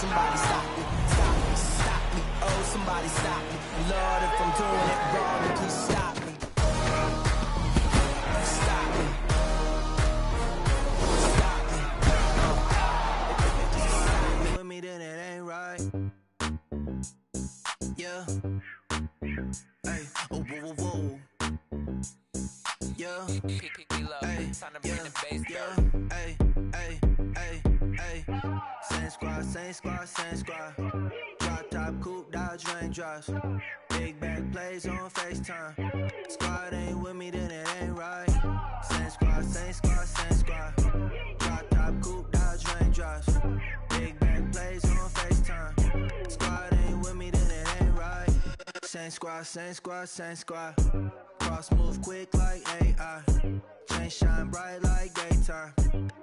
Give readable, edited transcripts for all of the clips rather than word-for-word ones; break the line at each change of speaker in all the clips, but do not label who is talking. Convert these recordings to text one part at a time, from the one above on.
somebody stop me, stop me, stop me, oh, somebody stop me. Lord, if I'm doing it wrong, then please stop me. Stop me. Stop me. If you stop me with me, then it ain't right. Yeah. Hey, oh, whoa, whoa, whoa. Yeah. Hey, yeah. Hey, hey, hey, hey. Same squad, same squad, same squad. Drop top, coupe, Dodge raindrops. Big back plays on FaceTime. Squad ain't with me, then it ain't right. Same squad, same squad, same squad. Drop top, coupe, Dodge raindrops. Big back plays on FaceTime. Squad ain't with me, then it ain't right. Same squad, same squad, same squad. Cross move quick like AI. Chain shine bright like daytime.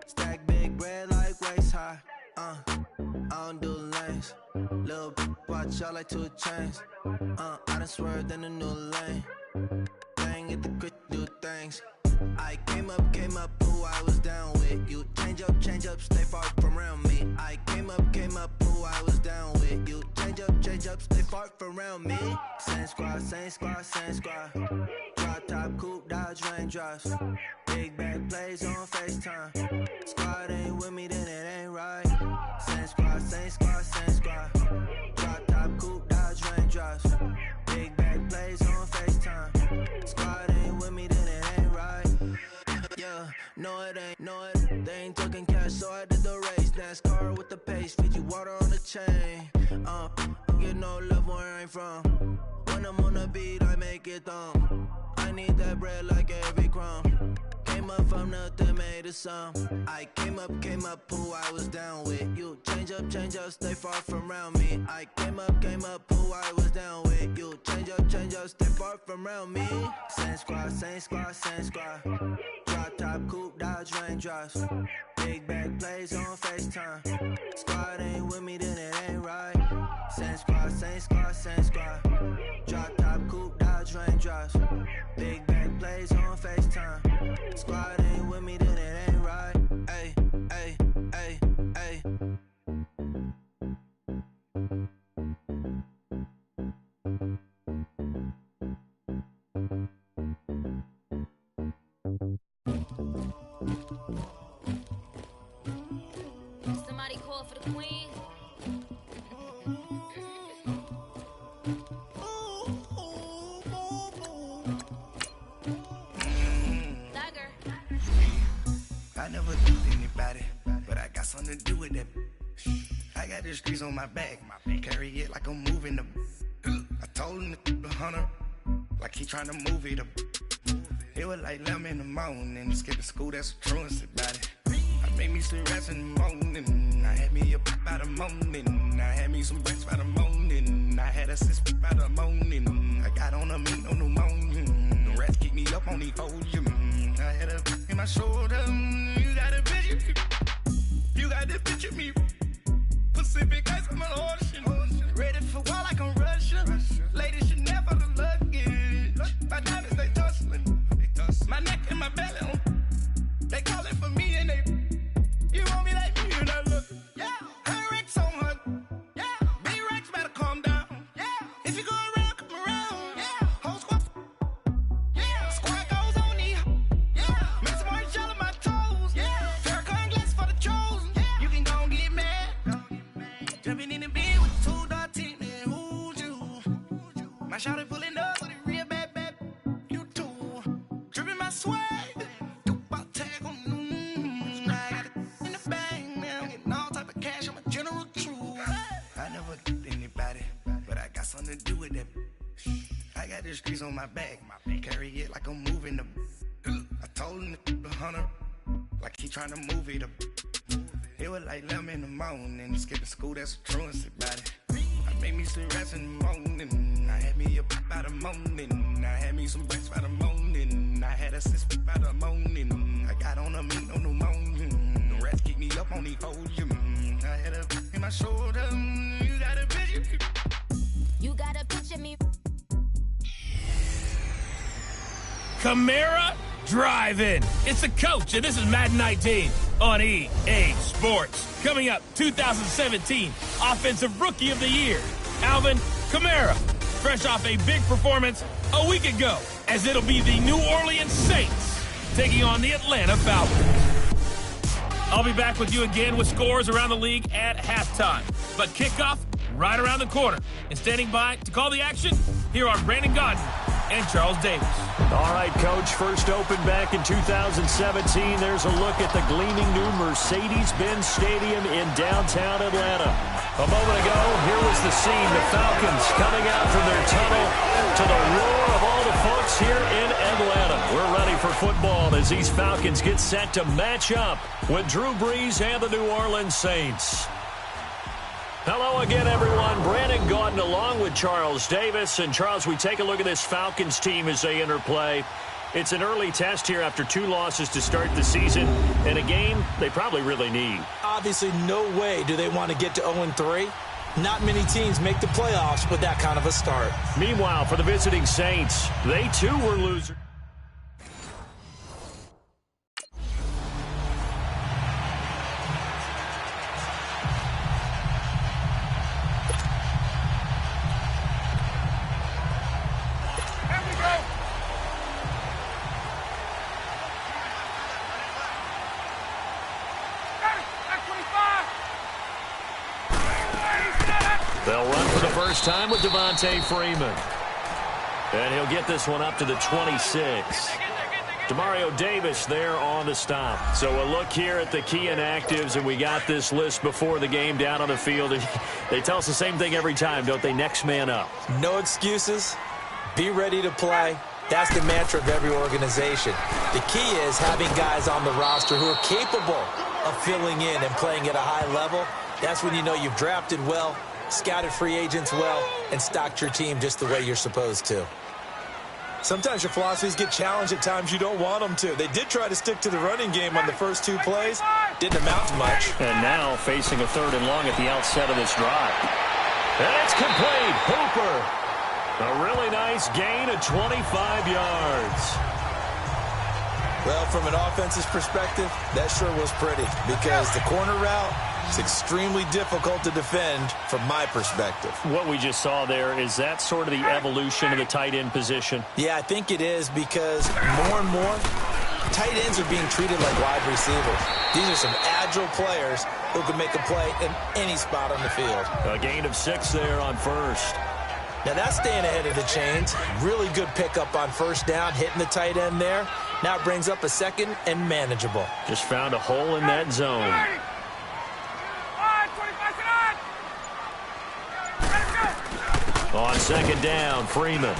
Stack big bread like waist high. I don't do lanes. Little watch out like 2 chains. I done swerved in a new lane. Bang at the quick do things. I came up, who I was down with. You change up, stay far from around me. I came up, who I was down with. You change up, stay far from around me. Same squad, same squad, same squad. Drop top, coupe, Dodge raindrops. Big back plays on FaceTime. Squad ain't with me, then it ain't right. Same squad, same squad, same squad. Drop top, coupe, Dodge raindrops. Big back plays on FaceTime. Squad ain't with me, then it ain't right. Yeah, no it ain't, no it. They ain't talking cash, so I did the race. NASCAR with the pace, feed you water on the chain. Get no love where I'm from. When I'm on the beat, I make it thumb. I need that bread like every crumb. Came up from nothing, made a sum. I came up, who I was down with. You change up, stay far from around me. I came up, who I was down with. You change up, stay far from around me. Same squad, same squad, same squad. Drop top, coupe, Dodge raindrops. Big back plays on FaceTime. Squad ain't with me, then it ain't right. Same squad, same squad, same squad. Drop top, coupe, Dodge raindrops. Big back plays on FaceTime. Squad ain't with me, then it ain't right. Ay, ay, ay, ay.
Somebody call for the queen.
I never did anybody, but I got something to do with that. I got the streets on my back, carry it like I'm moving the. I told him the hunter, like he trying to move it up. It was like 11 in the morning, skipping school, that's a truancy about it. I made me some rats in the morning, I had me a by the morning, I had me some breaks by the morning, I had a sis by the morning, I got on a meat on the morning, the rats keep me up on the podium, I had a in my shoulder, you got a picture, you got this picture me, Pacific ice on my ocean, ready for war like I'm Russia, ladies should never the luggage, my diamonds they tussling, my neck and my belly on, they calling for me and they, you want me like me and I look, yeah, her Rex on her, yeah, B-Rex better calm down, yeah, if you go around, come around, yeah, whole squad, yeah, squad goes on the, yeah, make some orange gel on my toes, yeah, Farrakhan glass for the chosen, yeah, you can go and get mad, jumping in the bed with 2 dark teeth, man, who's you, my shawty pulling up with a real bad, you too, dripping my swag, something to do with that. I got the streets on my back, carry it like I'm moving the. I told him the hunter, like he trying to move it up. It was like 11 in the morning, skipping school, that's a truancy about it. I made me some rats in the morning, I had me a by the morning, I had me some breaks by the morning, I had a sis by the morning, I got on a meat on the morning, the rats keep me up on the podium, I had a in my shoulder, you got a picture.
You gotta picture me.
Camara Drive-In. It's a coach, and this is Madden 19. on EA Sports. Coming up, 2017 Offensive Rookie of the Year, Alvin Kamara, fresh off a big performance a week ago, as it'll be the New Orleans Saints taking on the Atlanta Falcons. I'll be back with you again with scores around the league at halftime. But kickoff right around the corner. And standing by to call the action, here are Brandon Gaudin and Charles Davis.
All right, Coach, first opened back in 2017. There's a look at the gleaming new Mercedes-Benz Stadium in downtown Atlanta. A moment ago, here was the scene. The Falcons coming out from their tunnel to the roar of all the folks here in Atlanta. We're ready for football as these Falcons get set to match up with Drew Brees and the New Orleans Saints. Hello again, everyone. Brandon Gaudin along with Charles Davis. And, Charles, we take a look at this Falcons team as they enter play. It's an early test here after 2 losses to start the season, and a game they probably really need.
Obviously, no way do they want to get to 0-3. Not many teams make the playoffs with that kind of a start.
Meanwhile, for the visiting Saints, they too were losers. They'll run for the first time with Devontae Freeman. And he'll get this one up to the 26. Demario Davis there on the stop. So a look here at the key inactives, and we got this list before the game down on the field. They tell us the same thing every time, don't they? Next man up.
No excuses. Be ready to play. That's the mantra of every organization. The key is having guys on the roster who are capable of filling in and playing at a high level. That's when you know you've drafted well, scouted free agents well, and stocked your team just the way you're supposed to.
Sometimes your philosophies get challenged at times you don't want them to. They did try to stick to the running game on the first 2 plays. Didn't amount to much.
And now facing a 3rd and long at the outset of this drive. And it's complete. Hooper. A really nice gain of 25 yards.
Well, from an offense's perspective, that sure was pretty because the corner route is extremely difficult to defend from my perspective.
What we just saw there, is that sort of the evolution of the tight end position?
Yeah, I think it is because more and more tight ends are being treated like wide receivers. These are some agile players who can make a play in any spot on the field.
A gain of 6 there on first.
Now that's staying ahead of the chains. Really good pickup on first down, hitting the tight end there. Now it brings up a 2nd and manageable.
Just found a hole in that zone. On 2nd down, Freeman.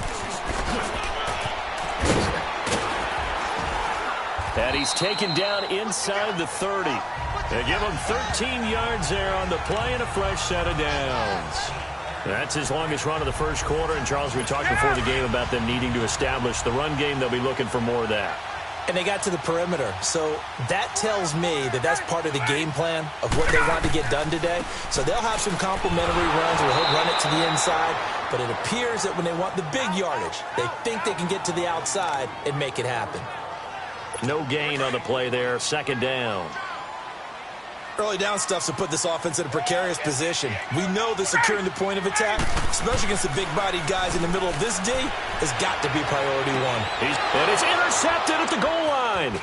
And he's taken down inside the 30. They give him 13 yards there on the play and a fresh set of downs. That's his longest run of the first quarter. And, Charles, we talked before the game about them needing to establish the run game. They'll be looking for more of that.
And they got to the perimeter. So that tells me that that's part of the game plan of what they want to get done today. So they'll have some complimentary runs where he'll run it to the inside. But it appears that when they want the big yardage, they think they can get to the outside and make it happen.
No gain on the play there. 2nd down.
Early down stuffs will put this offense in a precarious position. We know that securing the point of attack, especially against the big-bodied guys in the middle of this D, has got to be priority 1.
And it's intercepted at the goal line.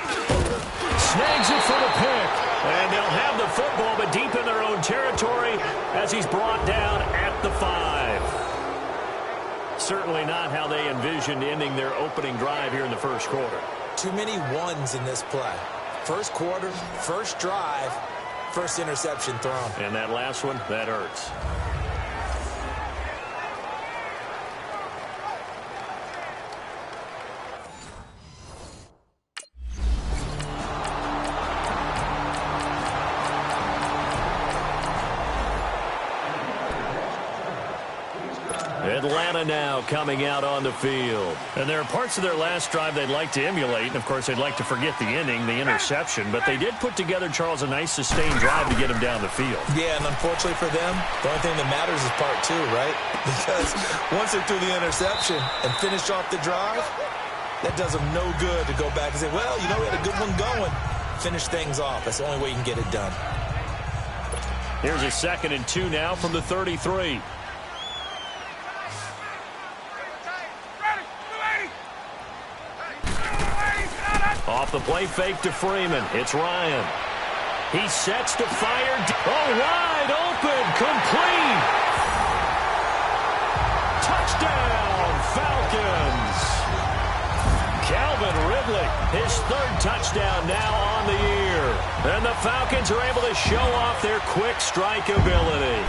Snags it for the pick. And they'll have the football, but deep in their own territory as he's brought down at the 5. Certainly not how they envisioned ending their opening drive here in the first quarter.
Too many ones in this play. First quarter, first drive, first interception thrown.
And that last one, that hurts. Atlanta now coming out on the field. And there are parts of their last drive they'd like to emulate. And, of course, they'd like to forget the ending, the interception. But they did put together, Charles, a nice sustained drive to get him down the field.
Yeah, and unfortunately for them, the only thing that matters is part 2, right? Because once they threw the interception and finished off the drive, that does them no good to go back and say, well, you know, we had a good one going.
finish things off. That's the only way you can get it done.
Here's a 2nd and 2 now from the 33. Off the play fake to Freeman. It's Ryan. He sets to fire. Oh, wide open. Complete. Touchdown, Falcons. Calvin Ridley, his 3rd touchdown now on the year. And the Falcons are able to show off their quick strike ability.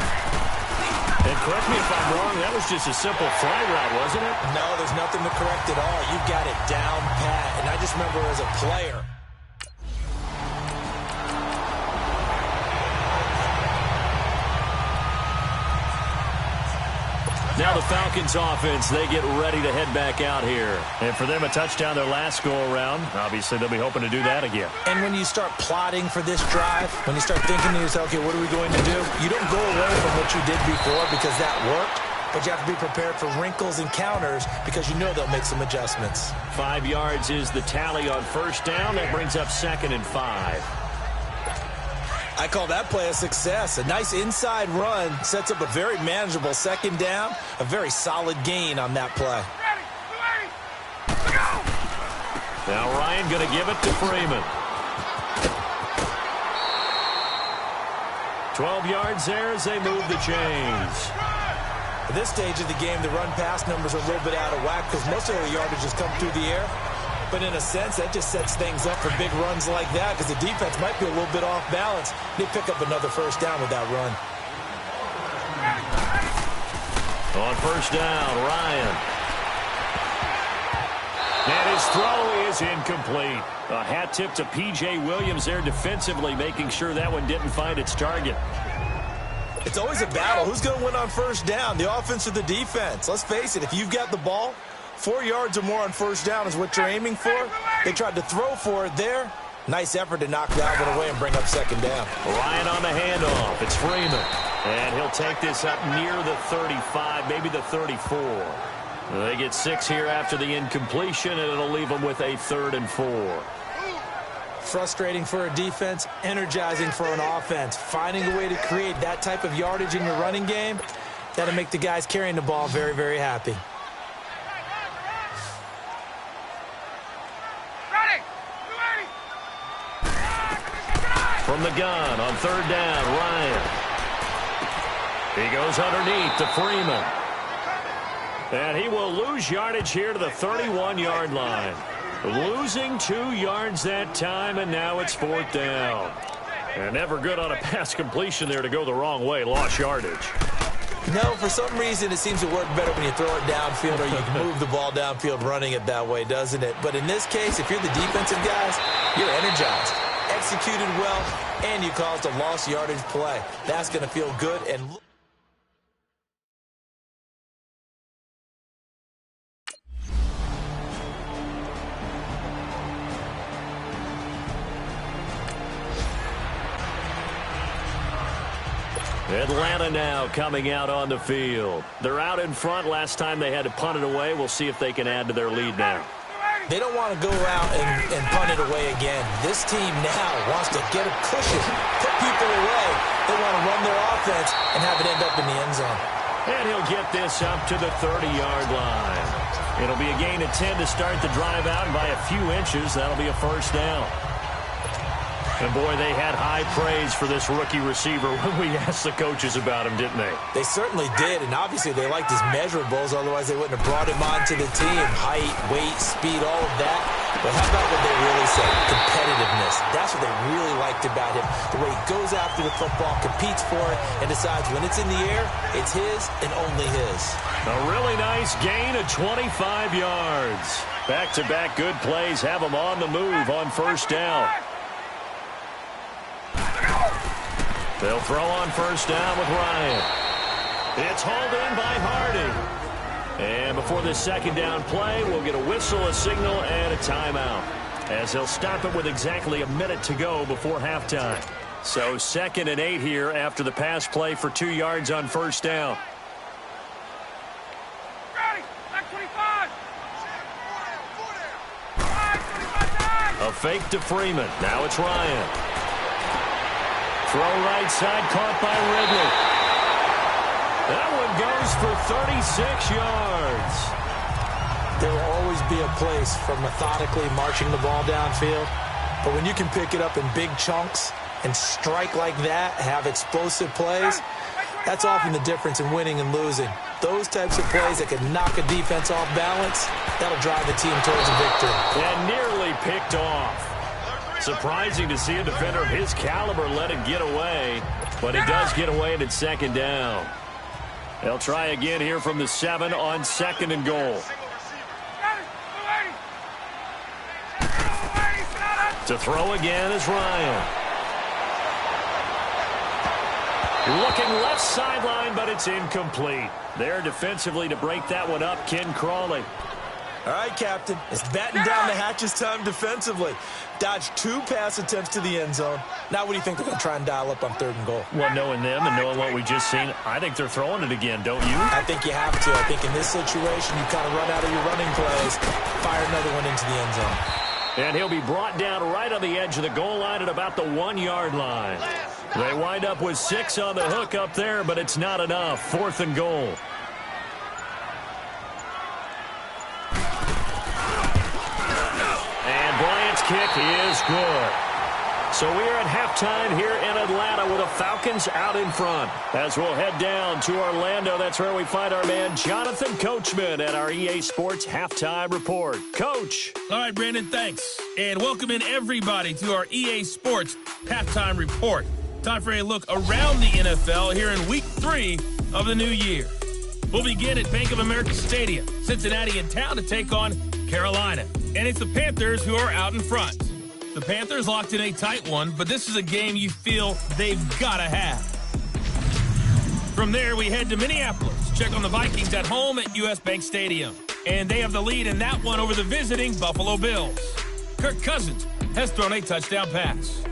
And correct me if I'm wrong, that was just a simple fly route, wasn't it?
No, there's nothing to correct at all. You've got it down pat. And I just remember as a player,
now the Falcons offense, they get ready to head back out here. And for them, a touchdown their last go-around. Obviously, they'll be hoping to do that again.
and when you start plotting for this drive, when you start thinking to yourself, okay, what are we going to do? You don't go away from what you did before because that worked, but you have to be prepared for wrinkles and counters because you know they'll make some adjustments.
5 yards is the tally on 1st down. That brings up 2nd and 5.
I call that play a success. A nice inside run sets up a very manageable 2nd down, a very solid gain on that play.
Now Ryan going to give it to Freeman. 12 yards there as they move the chains.
At this stage of the game, the run-pass numbers are a little bit out of whack because most of the yardage has come through the air. But in a sense, that just sets things up for big runs like that because the defense might be a little bit off balance. They pick up another 1st down with that run.
On 1st down, Ryan. And his throw is incomplete. A hat tip to P.J. Williams there defensively, making sure that one didn't find its target.
It's always a battle. Who's going to win on 1st down, the offense or the defense? Let's face it, if you've got the ball, 4 yards or more on 1st down is what you're aiming for. They tried to throw for it there. Nice effort to knock Dalvin away and bring up 2nd down.
Ryan on the handoff. It's Freeman. And he'll take this up near the 35, maybe the 34. They get 6 here after the incompletion, and it'll leave them with a 3rd and 4.
Frustrating for a defense, energizing for an offense. Finding a way to create that type of yardage in your running game, that'll make the guys carrying the ball very, very happy.
From the gun on 3rd down, Ryan. He goes underneath to Freeman. And he will lose yardage here to the 31-yard line. Losing 2 yards that time, and now it's 4th down. And never good on a pass completion there to go the wrong way. Lost yardage.
No, for some reason it seems to work better when you throw it downfield or you can move the ball downfield running it that way, doesn't it? But in this case, if you're the defensive guys, you're energized, executed well, and you caused a lost yardage play. That's going to feel good. And
Atlanta now coming out on the field. They're out in front. Last time they had to punt it away. We'll see if they can add to their lead now.
they don't want to go out and punt it away again. This team now wants to get a cushion, put people away. They want to run their offense and have it end up in the end zone.
And he'll get this up to the 30-yard line. It'll be a gain of 10 to start the drive out, and by a few inches, that'll be a 1st down. And, boy, they had high praise for this rookie receiver when we asked the coaches about him, didn't they?
They certainly did, and obviously they liked his measurables. Otherwise, they wouldn't have brought him onto the team. Height, weight, speed, all of that. But how about what they really said? Competitiveness. That's what they really liked about him. The way he goes after the football, competes for it, and decides when it's in the air, it's his and only his.
A really nice gain of 25 yards. Back-to-back good plays have him on the move on 1st down. They'll throw on 1st down with Ryan. It's hauled in by Hardy. And before this 2nd down play, we'll get a whistle, a signal, and a timeout, as they'll stop it with exactly a minute to go before halftime. So 2nd and 8 here after the pass play for 2 yards on 1st down. A fake to Freeman. Now it's Ryan. Throw right side, caught by Ridley. That one goes for 36 yards.
There will always be a place for methodically marching the ball downfield. But when you can pick it up in big chunks and strike like that, have explosive plays, that's often the difference in winning and losing. Those types of plays that can knock a defense off balance, that'll drive the team towards a victory.
And nearly picked off. Surprising to see a defender of his caliber let it get away, but he does get away and it's second down. They'll try again here from the 7 on 2nd and goal. To throw again is Ryan. Looking left sideline, but it's incomplete. There defensively to break that one up, Ken Crawley.
All right, Captain. It's batten down the hatches time defensively. Dodged 2 pass attempts to the end zone. Now what do you think they're going to try and dial up on 3rd and goal?
Well, knowing them and knowing what we just seen, I think they're throwing it again, don't you?
I think you have to. I think in this situation, you kind of run out of your running plays, fire another one into the end zone.
And he'll be brought down right on the edge of the goal line at about the 1-yard line. They wind up with 6 on the hook up there, but it's not enough. 4th and goal. And Bryant's kick is good. So we are at halftime here in Atlanta with the Falcons out in front. As we'll head down to Orlando, that's where we find our man Jonathan Coachman at our EA Sports Halftime Report. Coach.
All right, Brandon, thanks. And welcome in everybody to our EA Sports Halftime Report. Time for a look around the NFL here in Week 3 of the new year. We'll begin at Bank of America Stadium. Cincinnati in town to take on Carolina. And it's the Panthers who are out in front. The Panthers locked in a tight one, but this is a game you feel they've got to have. From there, we head to Minneapolis. Check on the Vikings at home at US Bank Stadium. And they have the lead in that one over the visiting Buffalo Bills. Kirk Cousins has thrown a touchdown pass.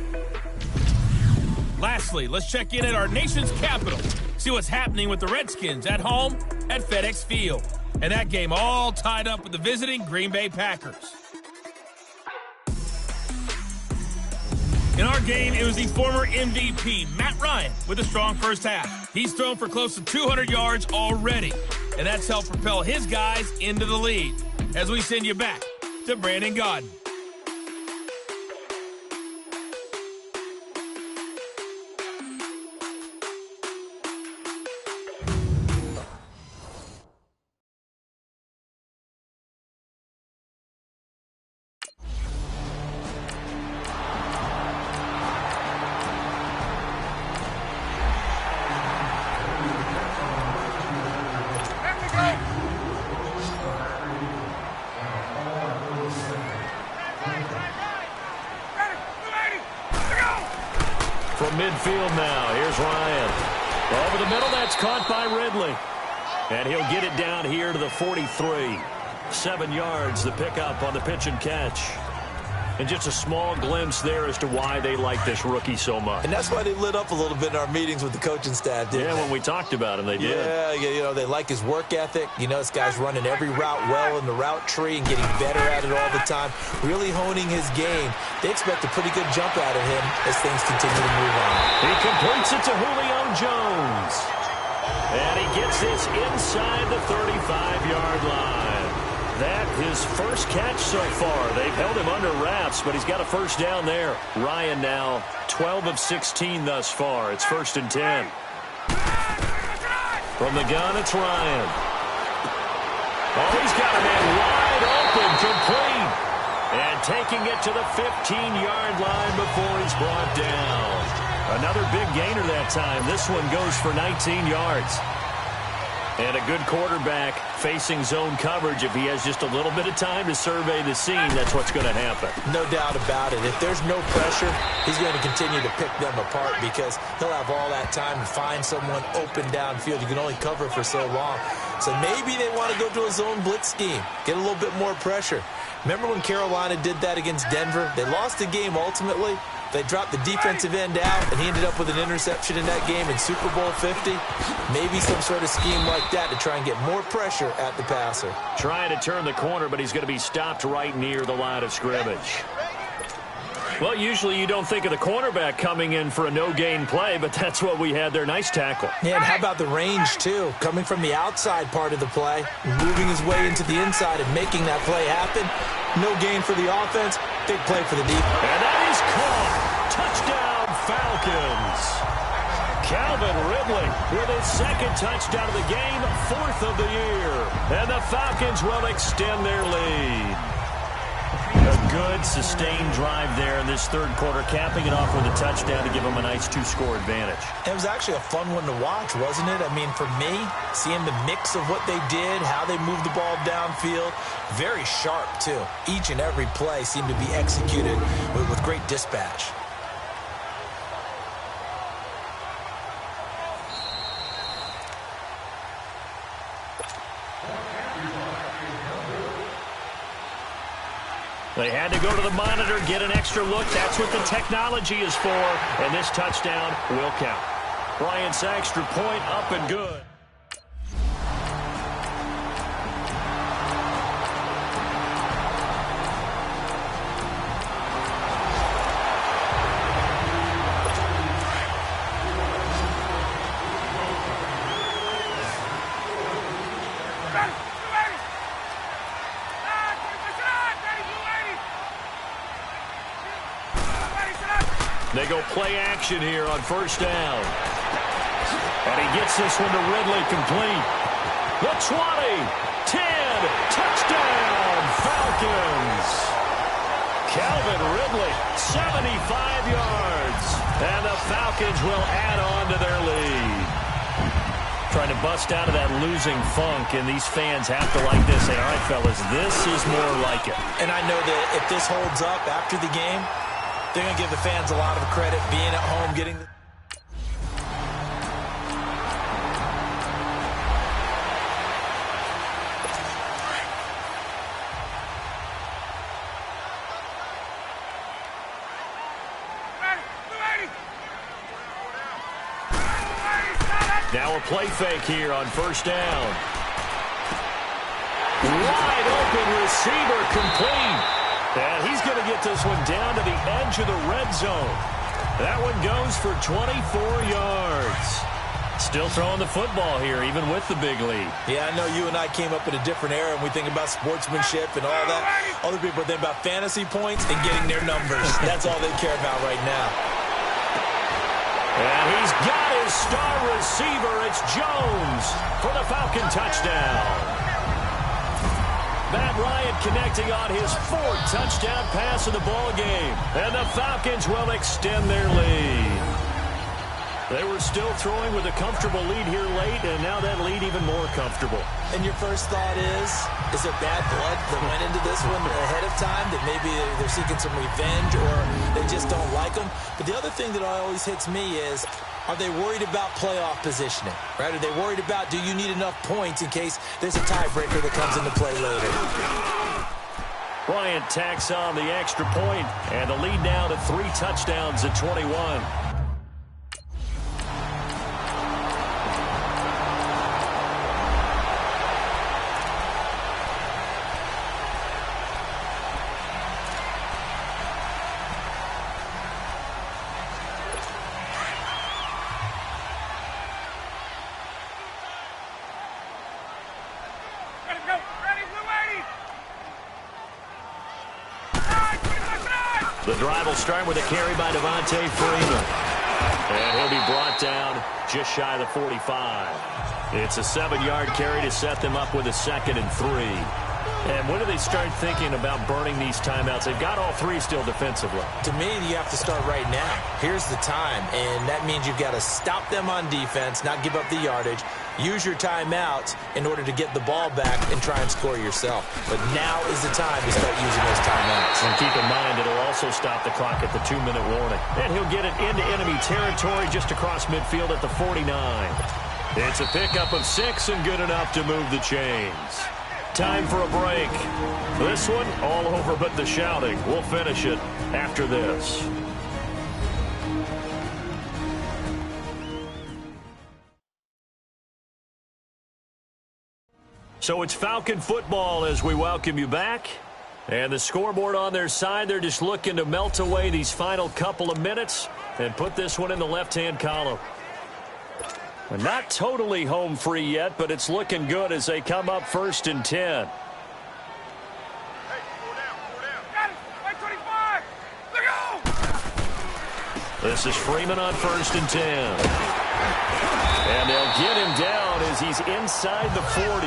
Lastly, let's check in at our nation's capital. See what's happening with the Redskins at home at FedEx Field. And that game all tied up with the visiting Green Bay Packers. In our game, it was the former MVP, Matt Ryan, with a strong first half. He's thrown for close to 200 yards already, and that's helped propel his guys into the lead. As we send you back to Brandon Gaudin.
From midfield now, here's Ryan. Over the middle, that's caught by Ridley. And he'll get it down here to the 43. 7 yards, the pickup on the pitch and catch. And just a small glimpse there as to why they like this rookie so much.
And that's why they lit up a little bit in our meetings with the coaching staff, didn't they?
Yeah, when we talked about him, they did.
Yeah, you know, they like his work ethic. You know, this guy's running every route well in the route tree and getting better at it all the time, really honing his game. They expect a pretty good jump out of him as things continue to move on.
He completes it to Julio Jones. And he gets this inside the 35-yard line. That his first catch so far. They've held him under wraps, but he's got a first down there. Ryan now 12 of 16 thus far. It's 1st and 10. From the gun, it's Ryan. Oh, he's got a man wide open, complete. And taking it to the 15-yard line before he's brought down. Another big gainer that time. This one goes for 19 yards. And a good quarterback facing zone coverage. If he has just a little bit of time to survey the scene, that's what's going to happen.
No doubt about it. If there's no pressure, he's going to continue to pick them apart because he'll have all that time to find someone open downfield. You can only cover for so long. So maybe they want to go to a zone blitz scheme, get a little bit more pressure. Remember when Carolina did that against Denver? They lost the game ultimately. They dropped the defensive end out, and he ended up with an interception in that game in Super Bowl 50. Maybe some sort of scheme like that to try and get more pressure at the passer.
Trying to turn the corner, but he's going to be stopped right near the line of scrimmage. Well, usually you don't think of the cornerback coming in for a no-gain play, but that's what we had there. Nice tackle.
Yeah, and how about the range, too? Coming from the outside part of the play, moving his way into the inside and making that play happen. No gain for the offense, big play for the defense.
And that is caught. Touchdown, Falcons. Calvin Ridley with his second touchdown of the game, 4th of the year. And the Falcons will extend their lead. A good, sustained drive there in this third quarter, capping it off with a touchdown to give them a nice 2-score advantage.
It was actually a fun one to watch, wasn't it? I mean, for me, seeing the mix of what they did, how they moved the ball downfield, very sharp, too. Each and every play seemed to be executed with great dispatch.
They had to go to the monitor, get an extra look. That's what the technology is for. And this touchdown will count. Bryant's extra point up and good. They go play action here on first down. And he gets this one to Ridley complete. The 20, 10, touchdown, Falcons. Calvin Ridley, 75 yards. And the Falcons will add on to their lead. Trying to bust out of that losing funk, and these fans have to like this. Say, all right, fellas, this is more like it.
And I know that if this holds up after the game, they're going to give the fans a lot of credit being at home, getting the...
Now a play fake here on first down. Wide open receiver complete. And he's going to get this one down to the edge of the red zone. That one goes for 24 yards. Still throwing the football here, even with the big lead.
Yeah, I know you and I came up in a different era, and we think about sportsmanship and all that. Other people think about fantasy points and getting their numbers. That's all they care about right now.
And he's got his star receiver. It's Jones for the Falcon touchdown. Matt Ryan connecting on his 4th touchdown pass of the ball game. And the Falcons will extend their lead. They were still throwing with a comfortable lead here late, and now that lead even more comfortable.
And your first thought is there bad blood that went into this one ahead of time, that maybe they're seeking some revenge or they just don't like them? But the other thing that always hits me is, are they worried about playoff positioning? Right? Are they worried about, do you need enough points in case there's a tiebreaker that comes into play later?
Bryant tacks on the extra point, and the lead now to 3 touchdowns at 21. The drive will start with a carry by Devontae Freeman. And he'll be brought down just shy of the 45. It's a 7-yard carry to set them up with a 2nd and 3. And when do they start thinking about burning these timeouts? They've got all 3 still defensively.
To me, you have to start right now. Here's the time, and that means you've got to stop them on defense, not give up the yardage, use your timeouts in order to get the ball back and try and score yourself. But now is the time to start using those timeouts.
And keep in mind, it'll also stop the clock at the 2-minute warning. And he'll get it into enemy territory just across midfield at the 49. It's a pickup of 6 and good enough to move the chains. Time for a break. This one, all over but the shouting. We'll finish it after this. So it's Falcon football as we welcome you back. And the scoreboard on their side, they're just looking to melt away these final couple of minutes and put this one in the left-hand column. We're not totally home free yet, but it's looking good as they come up 1st and 10. This is Freeman on 1st and 10. And they'll get him down as he's inside the 40.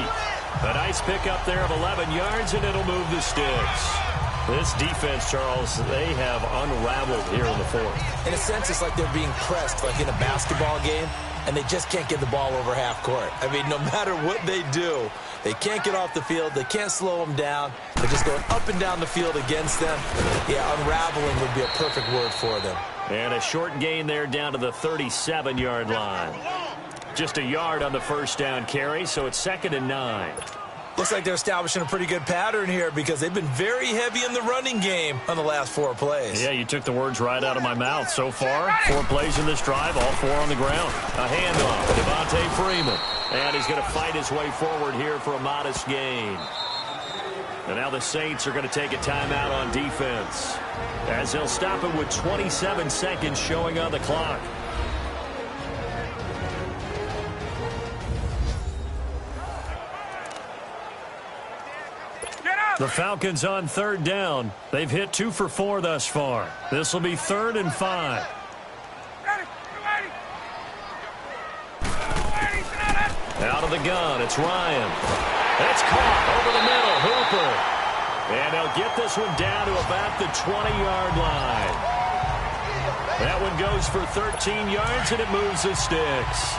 A nice pickup there of 11 yards, and it'll move the sticks. This defense, Charles, they have unraveled here in the 4th.
In a sense, it's like they're being pressed, like in a basketball game, and they just can't get the ball over half court. I mean, no matter what they do, they can't get off the field. They can't slow them down. They're just going up and down the field against them. Yeah, unraveling would be a perfect word for them.
And a short gain there down to the 37-yard line. Just a yard on the first down carry, so it's 2nd and 9.
Looks like they're establishing a pretty good pattern here because they've been very heavy in the running game on the last 4 plays.
Yeah, you took the words right out of my mouth. So far, 4 plays in this drive, all 4 on the ground. A handoff, Devontae Freeman. And he's going to fight his way forward here for a modest gain. And now the Saints are going to take a timeout on defense, as they'll stop it with 27 seconds showing on the clock. The Falcons on 3rd down. They've hit 2 for 4 thus far. This will be 3rd and 5. Out of the gun, it's Ryan. It's caught over the middle, Hooper. And they'll get this one down to about the 20-yard line. That one goes for 13 yards, and it moves the sticks.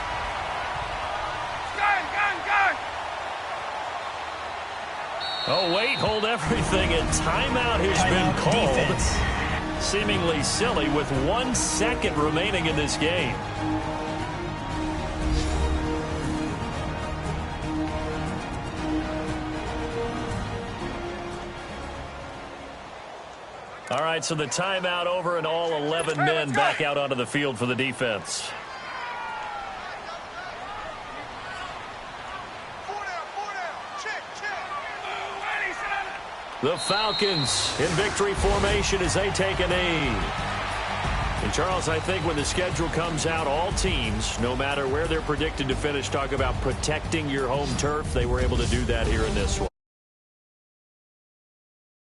Oh, wait, hold everything. A timeout has been called. Defense. Seemingly silly with 1 second remaining in this game. All right, so the timeout over and all 11 men back out onto the field for the defense. The Falcons in victory formation as they take a knee. And, Charles, I think when the schedule comes out, all teams, no matter where they're predicted to finish, talk about protecting your home turf. They were able to do that here in this one.